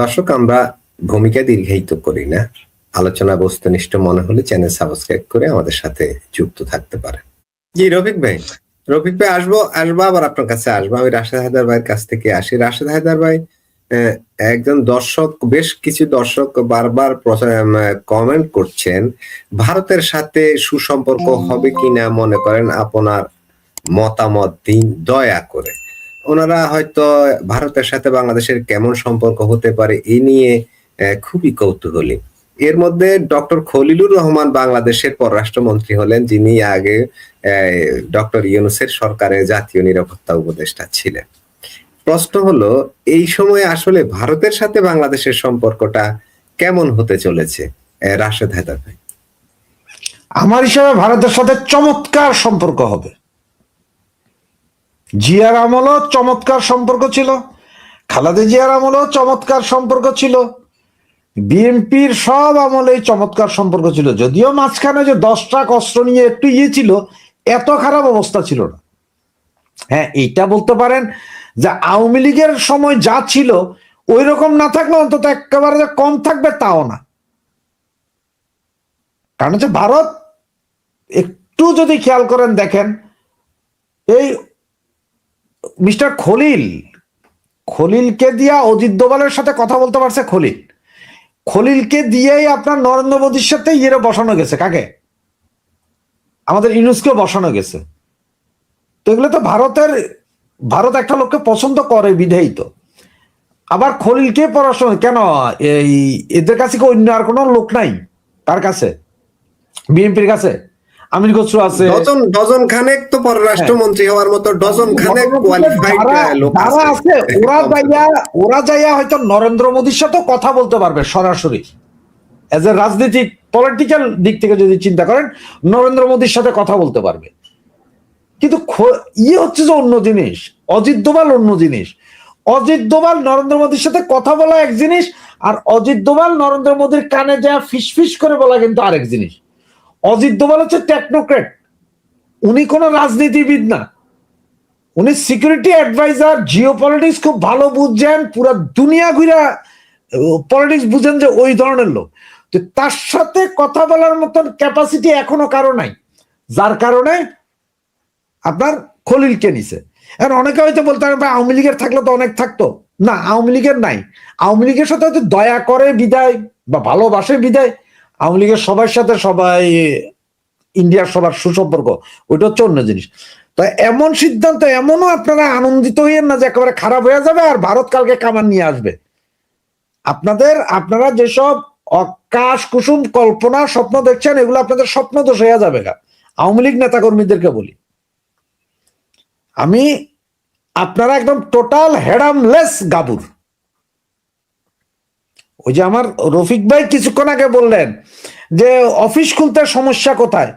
দর্শক, আমরা ভূমিকা দীর্ঘায়িত করি না। আলোচনা বস্তুনিষ্ঠ মনে হলে চ্যানেল সাবস্ক্রাইব করে আমাদের সাথে যুক্ত থাকতে পারেন। জি রফিক ভাই আসবো আবার আপনার কাছে আসবো। আমি রাশেদ হায়দার ভাইয়ের কাছ থেকে আসি। রাশেদ হায়দার ভাই একজন দর্শক, বেশ কিছু দর্শক বারবার কমেন্ট করছেন ভারতের সাথে সুসম্পর্ক হবে কিনা, মনে করেন আপনার মতামত দিন দয়া করে। ওনারা হয়তো ভারতের সাথে বাংলাদেশের কেমন সম্পর্ক হতে পারে এ নিয়ে খুবই কৌতূহলী। এর মধ্যে ডক্টর খলিলুর রহমান বাংলাদেশের পররাষ্ট্রমন্ত্রী হলেন, যিনি আগে ডক্টর ইউনূসের সরকারের জাতীয় নিরাপত্তা উপদেষ্টা ছিলেন। প্রশ্ন হলো, এই সময়ে আসলে ভারতের সাথে বাংলাদেশের সম্পর্কটা কেমন হতে চলেছে? রাশেদ হায়দার ভাই। আমার হিসাবে ভারতের সাথে চমৎকার সম্পর্ক হবে। জিয়ার আমলও চমৎকার সম্পর্ক ছিল, খালেদা জিয়ার আমলও চমৎকার সম্পর্ক ছিল, বিএনপির সব আমলেই চমৎকার সম্পর্ক ছিল। যদিও মাঝখানে যে 10 ট্রাক অস্ত্র নিয়ে একটু ছিল, এত খারাপ অবস্থা ছিল না। হ্যাঁ, এইটা বলতে পারেন যে আওয়ামী লীগের সময় যা ছিল ওই রকম না থাকলে অন্তত একেবারে যে কম থাকবে তাও না। কারণ হচ্ছে ভারত, একটু যদি খেয়াল করেন দেখেন, এই মিস্টার খলিলকে দিয়া অজিত দোভালের সাথে কথা বলতে পারছে। খলিলকে দিয়েই আপনার নরেন্দ্র মোদীর সাথে বসানো গেছে। কাকে? আমাদের ইউনূসকে বসানো গেছে। তো এগুলো তো ভারত একটা লোককে পছন্দ করে বিধায়িত। আবার খলিলকে পড়াশোনা কেন, এই এদের কাছে কি অন্য আর কোনো লোক নাই? কার কাছে? বিএনপির কাছে আমির খসরু আছে, ডজন খানেক তো পররাষ্ট্রমন্ত্রী হওয়ার মতো ডজন খানেক কোয়ালিফাইড লোক আছে। ওরা যাইয়া হয়তো নরেন্দ্র মোদীর সাথে কথা বলতে পারবে সরাসরি। এজ এ রাজনীতিক পলিটিক্যাল দিক থেকে যদি চিন্তা করেন, নরেন্দ্র মোদীর সাথে কথা বলতে পারবে। কিন্তু হচ্ছে যে অন্য জিনিস, অজিত দোভাল অন্য জিনিস। অজিত দোভাল নরেন্দ্র মোদীর সাথে কথা বলা এক জিনিস, আর অজিত দোভাল নরেন্দ্র মোদীর কানে যা ফিস করে বলা কিন্তু আরেক জিনিস। অজিত দোভাল হচ্ছে টেকনোক্রেট, উনি কোনো রাজনীতিবিদ না, উনি সিকিউরিটি অ্যাডভাইজার, জিও পলিটিক্স খুব ভালো বুঝছেন, পুরো দুনিয়া ঘুরা পলিটিক্স বুঝেন, যে ওই ধরনের লোক। তো তার সাথে কথা বলার মতন ক্যাপাসিটি এখনো কারো নাই, যার কারণে আপনার খলিলকে নিছে। এখন অনেকে হয়তো বলতে পারেন আওয়ামী লীগের থাকলে তো অনেক থাকতো। না, আওয়ামী লীগের নাই। আওয়ামী লীগের সাথে হয়তো দয়া করে বিদায় বা ভালোবাসে বিদায়, আওয়ামী লীগের সবার সাথে সবাই ইন্ডিয়ার সবার সুসম্পর্ক, ওইটা হচ্ছে অন্য জিনিস। তো এমন সিদ্ধান্ত, এমনও আপনারা আনন্দিত হইয়েন না যে একেবারে খারাপ হয়ে যাবে আর ভারত কালকে কামান নিয়ে আসবে। আপনারা যেসব আকাশ কুসুম কল্পনা স্বপ্ন দেখছেন, এগুলো আপনাদের স্বপ্ন দোষ হয়ে যাবে। আওয়ামী লীগ নেতা কর্মীদেরকে বলি আমি, আপনারা একদম টোটাল হেডামলেস গাবুর। ওই যে আমার রফিক ভাই কিছুক্ষণ আগে বললেন যে অফিস খুলতে সমস্যা কোথায়,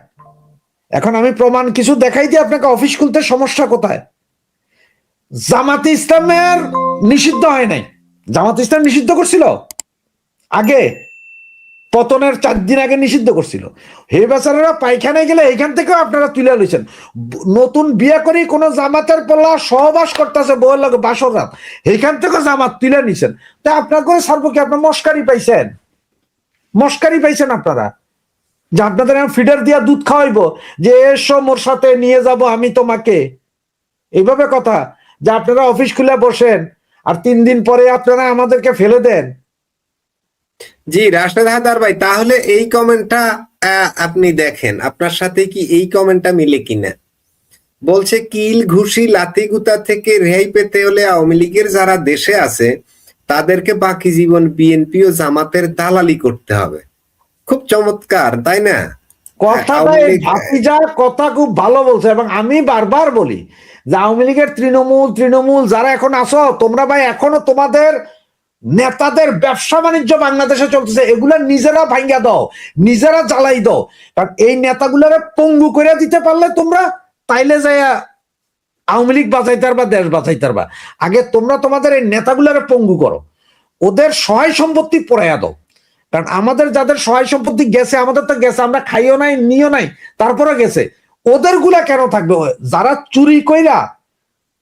এখন আমি প্রমাণ কিছু দেখাই দিই আপনাকে। অফিস খুলতে সমস্যা কোথায়? জামাতে ইসলামের নিষিদ্ধ হয় নাই। জামাতে ইসলাম নিষিদ্ধ করছিল আগে, পতনের 4 দিন আগে নিষিদ্ধ করছিল। হে বেচারারা পায়খানায় গেলে এইখান থেকেও আপনারা তুলে লইছেন। নতুন বিয়ে করি কোন জামাতের পোলা সহবাস করতেছে বউয়ের লগে বাসর রাত, এইখান থেকে জামাত তুলে নিছেন। তা আপনার করে সার্ব কি আপনার মস্কারি পাইছেন আপনারা, যে আপনাদের ফিডার দিয়া দুধ খাওয়াইবো, যে এসো মোর সাথে নিয়ে যাব আমি তোমাকে, এইভাবে কথা। যে আপনারা অফিস খুলে বসেন আর 3 দিন পরে আপনারা আমাদেরকে ফেলে দেন। জি রাশেদ হায়দার ভাই, তাহলে এই কমেন্টটা আপনি দেখেন, আপনার সাথে কি এই কমেন্টটা মিলে কিনা। বলছে, কিল ঘুষি লাথি গুতা থেকে রেহাই পেতে হলে আওয়ামী লীগের যারা দেশে আছে তাদেরকে বাকি জীবন বিএনপি ও জামাতের দালালি করতে হবে। খুব চমৎকার, তাই না? কথা খুব ভালো বলছে। এবং আমি বারবার বলি যে আওয়ামী লীগের তৃণমূল যারা এখন আসো, তোমরা ভাই এখনো তোমাদের নেতাদের ব্যবসা বাণিজ্য বাংলাদেশে চলতেছে, এগুলা নিজেরা ভাঙ্গা দাও, নিজেরা জ্বালাই দাও। কারণ এই নেতাগুলারে পঙ্গু করে দিতে পারলে তোমরা, তাইলে যাইয়া আওয়ামী লীগ বাঁচাইতে পারবা, দেশ বাঁচাইতে পারবা। আগে তোমরা তোমাদের এই নেতাগুলারে পঙ্গু করো, ওদের সহায় সম্পত্তি পোড়াইয়া দাও। কারণ আমাদের যাদের সহায় সম্পত্তি গেছে, আমাদের তো গেছে, আমরা খাইও নাই নিও নাই, তারপরে গেছে। ওদের গুলা কেন থাকবে? যারা চুরি কইরা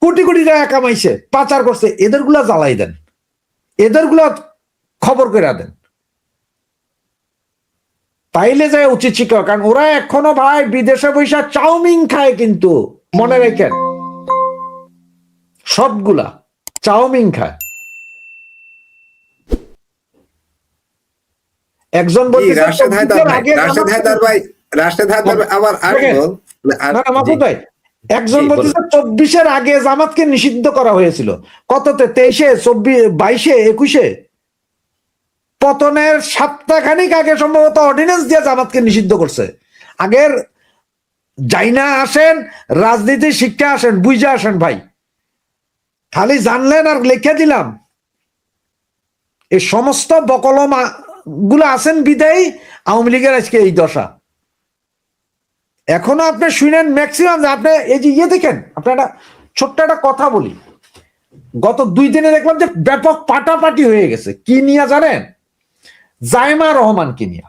কোটি কোটি টাকা কামাইছে, পাচার করছে, এদের গুলা জ্বালাই দেন, এদের গুলা খবর করে দেন, তাইলে যায় উচিত শিক্ষা। কারণ ওরা এখনো ভাই বিদেশে বৈশা চাউমিন খায়, কিন্তু মনে রেখেন সবগুলা চাউমিন খায়। একজন বলতেছে রাশেদ হায়দার ভাই আবার মাহফুজ ভাই, একজন বলতেছে 24-এর আগে জামাতকে নিষিদ্ধ করা হয়েছিল, কততে 23-এ 22-এ 21-এ পতনের সপ্তাহখানিক আগে সম্ভবত অর্ডিন্যান্স দিয়ে জামাতকে নিষিদ্ধ করছে। আগের যাইনা আসেন, রাজনীতি শিক্ষা আসেন, বুঝে আসেন ভাই, খালি জানলেন আর লিখে দিলাম। এই সমস্ত বকলম গুলো আছেন বিদায়ী আওয়ামী লীগের আজকে এই দশা। এখনো আপনি শুনেন ম্যাক্সিমাম, আপনি এই যে দেখেন, আপনার একটা ছোট্ট একটা কথা বলি, গত 2 দিনে দেখলাম যে ব্যাপক পাটাপাটি হয়ে গেছে। কি নিয়ে জানেন? জাইমা রহমানকে নিয়ে।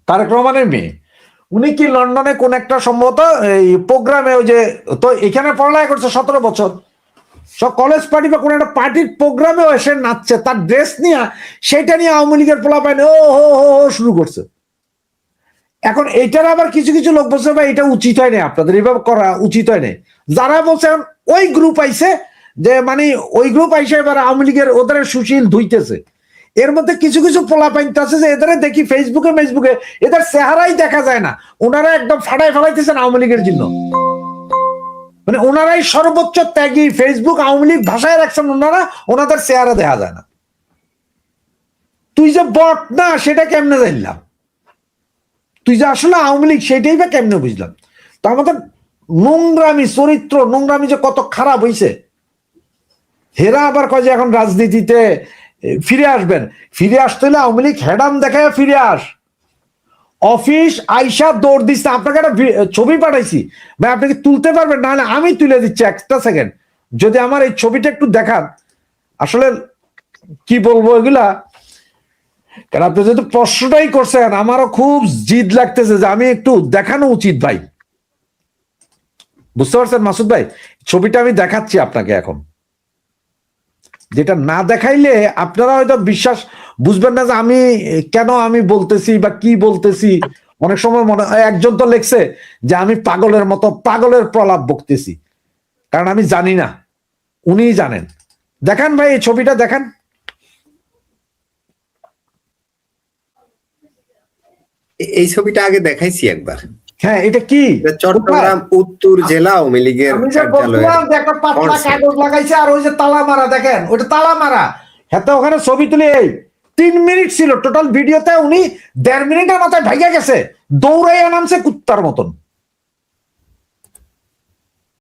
তারেক রহমানের মেয়ে, উনি কি লন্ডনে কোন একটা সম্ভবত এই প্রোগ্রামে, ওই যে তো এখানে পড়ালেখা করছে 17 বছর, সব কলেজ পার্টি বা কোন একটা পার্টির প্রোগ্রামেও এসে নাচছে, তার ড্রেস নিয়ে, সেটা নিয়ে আওয়ামী লীগের পোলাপাইন ও হো হো শুরু করছে। এখন এইটার আবার কিছু কিছু লোক বলছে ভাই এটা উচিত হয় না, আপনাদের এইভাবে করা উচিত হয় না। যারা বলছেন ওই গ্রুপ আইছে, যে মানে ওই গ্রুপ আইসে এবার আওয়ামী লীগের ওদের সুশীল ধুইতেছে। এর মধ্যে কিছু কিছু পোলাপাইন আছে যে এদের দেখি ফেসবুকে এদের চেহারাই দেখা যায় না, ওনারা একদম ফাটাই ফেলাইতেছেন আওয়ামী লীগের জন্য। মানে ওনারাই সর্বোচ্চ ত্যাগী, ফেসবুক আওয়ামী লীগ ভাষায় রাখছেন ওনারা, ওনাদের চেহারা দেখা যায় না। তুই যে বট না সেটা কেমনে জানলাম, তুই যে আসলে আওয়ামী লীগ সেটাই বা কেমনে বুঝলাম। তো আমাদের নোংরামি চরিত্র, নোংরামি যে কত খারাপ হইছে। হেরা আবার কয় যে এখন রাজনীতিতে ফিরে আসবেন, ফিরে আসতে হলে আওয়ামী লীগ হেডাম দেখায় ফিরে আস। অফিস আইসা দৌড় দিচ্ছে, আপনাকে একটা ছবি পাঠাইছি ভাই, আপনি কি তুলতে পারবেন? না আমি তুলে দিচ্ছি, একটা সেকেন্ড যদি আমার এই ছবিটা একটু দেখান। আসলে কি বলবো এগুলা, কারণ আপনি যেহেতু প্রশ্নটাই করছেন, আমারও খুব জিদ লাগতেছে যে আমি একটু দেখানো উচিত ভাই। বুঝতে পারছেন মাসুদ ভাই? ছবিটা আমি দেখাচ্ছি আপনাকে এখন, যেটা না দেখাইলে আপনারা হয়তো বিশ্বাস বুঝবেন না যে আমি কেন আমি বলতেছি বা কি বলতেছি। অনেক সময় মনে হয় একজন তো লেখছে যে আমি পাগলের মতো পাগলের প্রলাপ বকতেছি, কারণ আমি জানি না, উনিই জানেন। দেখান ভাই এই ছবিটা দেখান। এই ছবিটা আগে দেখাইছি একবার। হ্যাঁ এটা কি? চট্টগ্রাম উত্তর জেলা আওয়ামী লীগের একটা পাতলা কাগজ লাগাইছে, আর ওই যে তালা মারা, দেখেন ওইটা তালা মারা। হ্যাঁ ওখানে ছবি তুলে 3 মিনিট ছিল টোটাল ভিডিওতে, উনি 1.5 মিনিটের মাথায় ভাইগা গেছে, দৌড়াইয়া নামছে কুত্তার মতন।